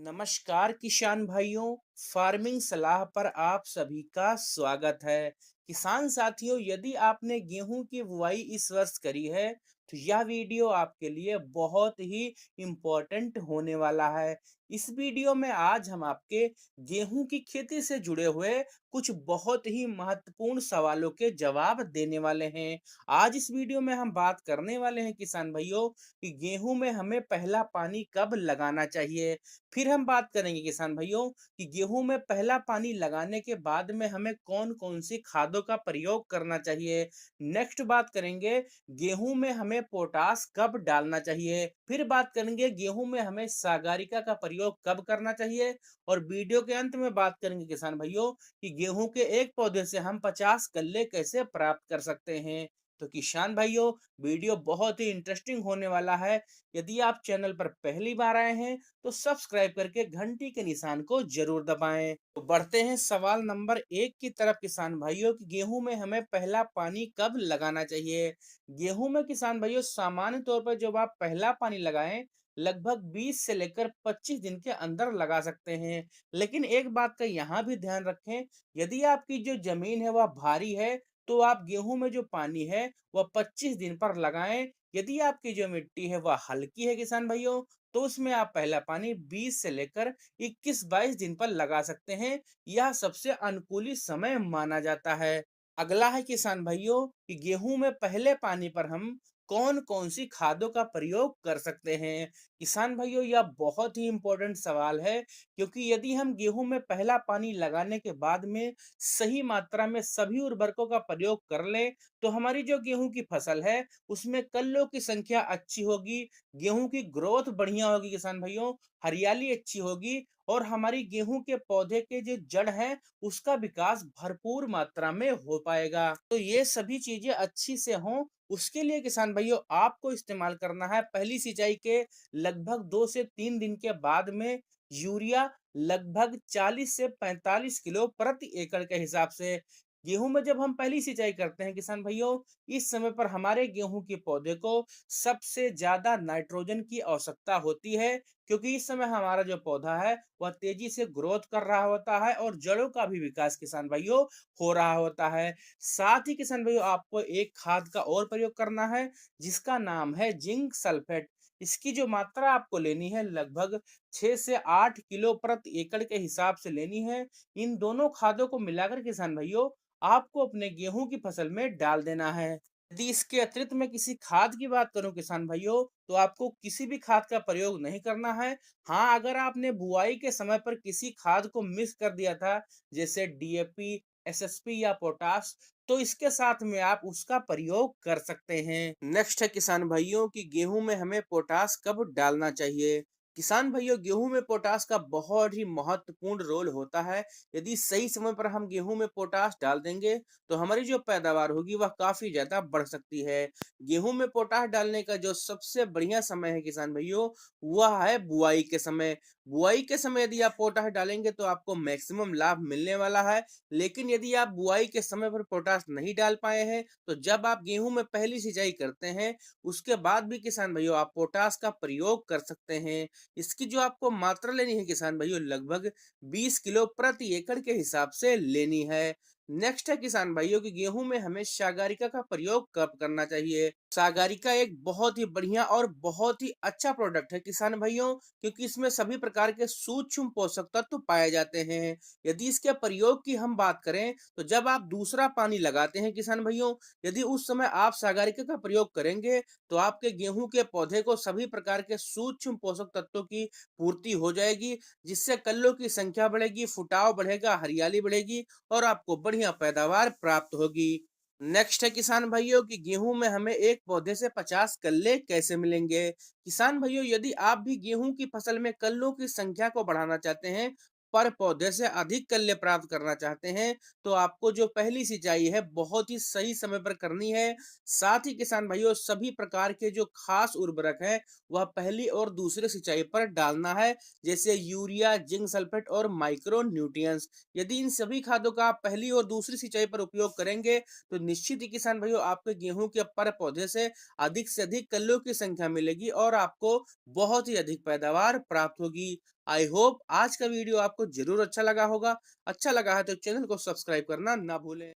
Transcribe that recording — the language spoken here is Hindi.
नमस्कार किसान भाइयों। फार्मिंग सलाह पर आप सभी का स्वागत है। किसान साथियों, यदि आपने गेहूं की बुआई इस वर्ष करी है तो यह वीडियो आपके लिए बहुत ही इम्पोर्टेंट होने वाला है। इस वीडियो में आज हम आपके गेहूं की खेती से जुड़े हुए कुछ बहुत ही महत्वपूर्ण सवालों के जवाब देने वाले हैं। आज इस वीडियो में हम बात करने वाले हैं किसान भाइयों कि गेहूं में हमें पहला पानी कब लगाना चाहिए। फिर हम बात करेंगे किसान भाइयों कि गेहूं में पहला पानी लगाने के बाद में हमें कौन कौन सी खादों का प्रयोग करना चाहिए। नेक्स्ट बात करेंगे गेहूं में हमें पोटास कब डालना चाहिए। फिर बात करेंगे गेहूं में हमें सागारिका का प्रयोग कब करना चाहिए। और वीडियो के अंत में बात करेंगे किसान भाइयों कि गेहूं के एक पौधे से हम 50 कल्ले कैसे प्राप्त कर सकते हैं। तो किसान भाइयों, वीडियो बहुत ही इंटरेस्टिंग होने वाला है। यदि आप चैनल पर पहली बार आए हैं तो सब्सक्राइब करके घंटी के निशान को जरूर दबाएं। तो बढ़ते हैं सवाल नंबर 1 की तरफ किसान भाइयों कि गेहूं में हमें पहला पानी कब लगाना चाहिए। गेहूं में किसान भाइयों सामान्य तौर पर जब आप पहला पानी लगाएं लगभग 20 से लेकर 25 दिन के अंदर लगा सकते हैं। लेकिन एक बात का यहाँ भी ध्यान रखें, यदि आपकी जो जमीन है वह भारी है तो आप गेहूं में जो पानी है वह 25 दिन पर लगाएं। यदि आपकी जो मिट्टी है वह हल्की है किसान भाइयों तो उसमें आप पहला पानी 20 से लेकर 21-22 दिन पर लगा सकते हैं। यह सबसे अनुकूलित समय माना जाता है। अगला है किसान भाइयों कि गेहूं में पहले पानी पर हम कौन कौन सी खादों का प्रयोग कर सकते हैं। किसान भाइयों, यह बहुत ही इंपॉर्टेंट सवाल है क्योंकि यदि हम गेहूं में पहला पानी लगाने के बाद में सही मात्रा में सभी उर्वरकों का प्रयोग कर लें तो हमारी जो गेहूं की फसल है उसमें कल्लों की संख्या अच्छी होगी, गेहूं की ग्रोथ बढ़िया होगी किसान भाइयों, हरियाली अच्छी होगी और हमारी गेहूं के पौधे के जो जड़ है उसका विकास भरपूर मात्रा में हो पाएगा। तो ये सभी चीजें अच्छी से हों उसके लिए किसान भाइयों आपको इस्तेमाल करना है पहली सिंचाई के लगभग 2 से 3 दिन के बाद में यूरिया लगभग 40 से 45 किलो प्रति एकड़ के हिसाब से। गेहूं में जब हम पहली सिंचाई करते हैं किसान भाइयों, इस समय पर हमारे गेहूं के पौधे को सबसे ज्यादा नाइट्रोजन की आवश्यकता होती है क्योंकि इस समय हमारा जो पौधा है वह तेजी से ग्रोथ कर रहा होता है और जड़ों का भी विकास किसान भाइयों हो रहा होता है। साथ ही किसान भाइयों आपको एक खाद का और प्रयोग करना है जिसका नाम है जिंक सल्फेट। इसकी जो मात्रा आपको लेनी है लगभग 6 से 8 किलो प्रति एकड़ के हिसाब से लेनी है। इन दोनों खादों को मिलाकर किसान भाइयों आपको अपने गेहूं की फसल में डाल देना है। यदि इसके अतिरिक्त मैं किसी खाद की बात करूं किसान भाइयों तो आपको किसी भी खाद का प्रयोग नहीं करना है। हाँ, अगर आपने बुआई के समय पर किसी खाद को मिस कर दिया था जैसे डीएपी, एसएसपी या पोटाश, तो इसके साथ में आप उसका प्रयोग कर सकते हैं। नेक्स्ट है किसान भाइयों कि गेहूं में हमें पोटाश कब डालना चाहिए। किसान भाइयों, गेहूं में पोटाश का बहुत ही महत्वपूर्ण रोल होता है। यदि सही समय पर हम गेहूं में पोटाश डाल देंगे तो हमारी जो पैदावार होगी वह काफी ज्यादा बढ़ सकती है। गेहूं में पोटाश डालने का जो सबसे बढ़िया समय है किसान भाइयों वह है बुआई के समय। बुआई के समय यदि आप पोटाश डालेंगे तो आपको मैक्सिमम लाभ मिलने वाला है। लेकिन यदि आप बुआई के समय पर पोटाश नहीं डाल पाए हैं तो जब आप गेहूं में पहली सिंचाई करते हैं उसके बाद भी किसान भाइयों आप पोटाश का प्रयोग कर सकते हैं। इसकी जो आपको मात्रा लेनी है किसान भाइयों लगभग 20 किलो प्रति एकड़ के हिसाब से लेनी है। नेक्स्ट है किसान भाइयों कि गेहूं में हमें सागारिका का प्रयोग कब करना चाहिए। सागारिका एक बहुत ही बढ़िया और बहुत ही अच्छा प्रोडक्ट है किसान भाइयों क्योंकि इसमें सभी प्रकार के सूक्ष्म पोषक तत्व पाए जाते हैं। यदि इसके प्रयोग की हम बात करें तो जब आप दूसरा पानी लगाते हैं किसान भाइयों, यदि उस समय आप सागारिका का प्रयोग करेंगे तो आपके गेहूं के पौधे को सभी प्रकार के सूक्ष्म पोषक तत्वों की पूर्ति हो जाएगी जिससे कल्लों की संख्या बढ़ेगी, फुटाव बढ़ेगा, हरियाली बढ़ेगी और आपको बढ़िया पैदावार प्राप्त होगी। नेक्स्ट है किसान भाइयों कि गेहूं में हमें एक पौधे से 50 कल्ले कैसे मिलेंगे। किसान भाइयों, यदि आप भी गेहूं की फसल में कल्लों की संख्या को बढ़ाना चाहते हैं, पर पौधे से अधिक कल्ले प्राप्त करना चाहते हैं तो आपको जो पहली सिंचाई है बहुत ही सही समय पर करनी है। साथ ही किसान भाइयों सभी प्रकार के जो खास उर्वरक है वह पहली और दूसरी सिंचाई पर डालना है जैसे यूरिया, जिंक सल्फेट और माइक्रो न्यूट्रिएंट्स। यदि इन सभी खादों का आप पहली और दूसरी सिंचाई पर उपयोग करेंगे तो निश्चित ही किसान भाइयों आपके गेहूं के पर पौधे से अधिक कल्लों की संख्या मिलेगी और आपको बहुत ही अधिक पैदावार प्राप्त होगी। आई होप आज का वीडियो आपको ज़रूर अच्छा लगा होगा। अच्छा लगा है तो चैनल को सब्सक्राइब करना ना भूलें।